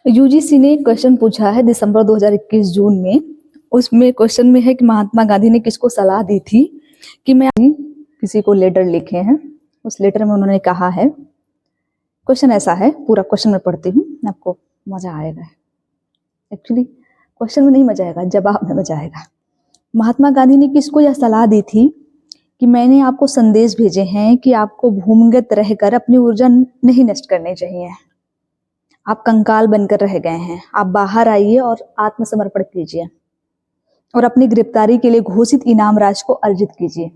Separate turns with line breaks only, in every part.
UGC ने question पूछा है दिसंबर 2021 जून में। उसमें क्वेश्चन में है कि महात्मा गांधी ने किसको सलाह दी थी कि मैं किसी को लेटर लिखे हैं। उस लेटर में उन्होंने कहा है, क्वेश्चन ऐसा है, पूरा क्वेश्चन मैं पढ़ती हूँ, आपको मजा आएगा। एक्चुअली क्वेश्चन में नहीं मजा आएगा, जवाब में मजा आएगा। महात्मा गांधी ने किसको यह सलाह दी थी कि मैंने आपको संदेश भेजे हैं कि आपको भूमिगत रहकर अपनी ऊर्जा नहीं नष्ट करनी चाहिए। आप कंकाल बनकर रह गए हैं, आप बाहर आइए और आत्मसमर्पण कीजिए और अपनी गिरफ्तारी के लिए घोषित इनाम राशि को अर्जित कीजिए।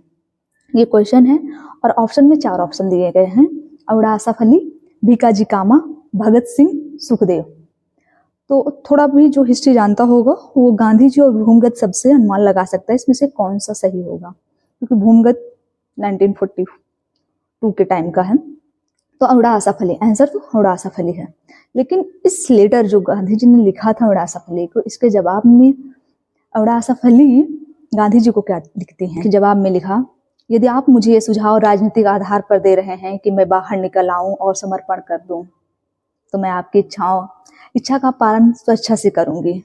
ये क्वेश्चन है और ऑप्शन में 4 ऑप्शन दिए गए हैं, अवड़ा आसफ अली, भीकाजी कामा, भगत सिंह, सुखदेव। तो थोड़ा भी जो हिस्ट्री जानता होगा वो गांधी जी और भूमिगत सबसे अनुमान लगा सकता है इसमें से कौन सा सही होगा, क्योंकि भूमिगत 1942 के टाइम का है। तो अवड़ा आसफ अली, आंसर तो अवड़ा आसफ अली है। लेकिन इस लेटर जो गांधी जी ने लिखा था अवड़ा आसफ अली को, इसके जवाब में अवड़ा आसफ अली गांधी जी को क्या लिखते हैं कि जवाब में लिखा, यदि आप मुझे ये सुझाव राजनीतिक आधार पर दे रहे हैं कि मैं बाहर निकल आऊं और समर्पण कर दूं, तो मैं आपकी इच्छा का पालन स्वेच्छा से करूंगी।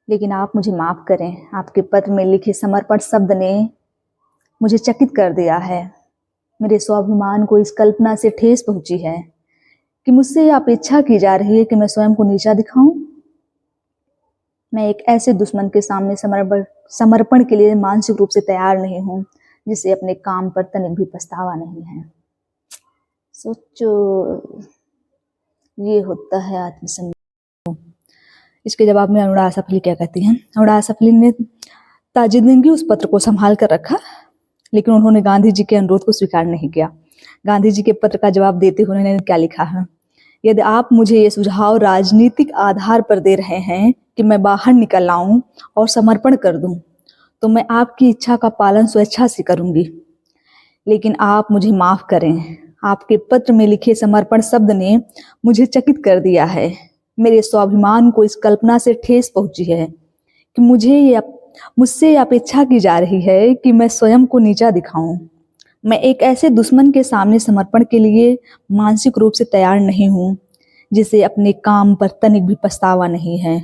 लेकिन आप मुझे माफ करें, आपके पत्र में लिखे समर्पण शब्द ने मुझे चकित कर दिया है। मेरे स्वाभिमान को इस कल्पना से ठेस पहुंची है कि मुझसे यह अपेक्षा की जा रही है कि मैं स्वयं को नीचा दिखाऊं। मैं एक ऐसे दुश्मन के सामने समर्पण के लिए मानसिक रूप से तैयार नहीं हूं जिसे अपने काम पर तनिक भी पछतावा नहीं है। सोचो, ये होता है आत्मसम्मान। इसके जवाब में अवड़ा आसफ अली क्या कहती हैं, अवड़ा आसफ अली ने ताजिंदगी उस पत्र को संभाल कर रखा, लेकिन उन्होंने गांधी जी के अनुरोध को स्वीकार नहीं किया। गांधी जी के पत्र का जवाब देते हुए उन्होंने क्या लिखा है, यदि आप मुझे ये सुझाव राजनीतिक आधार पर दे रहे हैं कि मैं बाहर निकल आऊं और समर्पण कर दूं, तो मैं आपकी इच्छा का पालन स्वेच्छा से करूंगी। लेकिन आप मुझे माफ करें, आपके पत्र में लिखे समर्पण शब्द ने मुझे चकित कर दिया है। मेरे स्वाभिमान को इस कल्पना से ठेस पहुंची है कि मुझसे अपेक्षा की जा रही है कि मैं स्वयं को नीचा दिखाऊं। मैं एक ऐसे दुश्मन के सामने समर्पण के लिए मानसिक रूप से तैयार नहीं हूं जिसे अपने काम पर तनिक भी पछतावा नहीं है।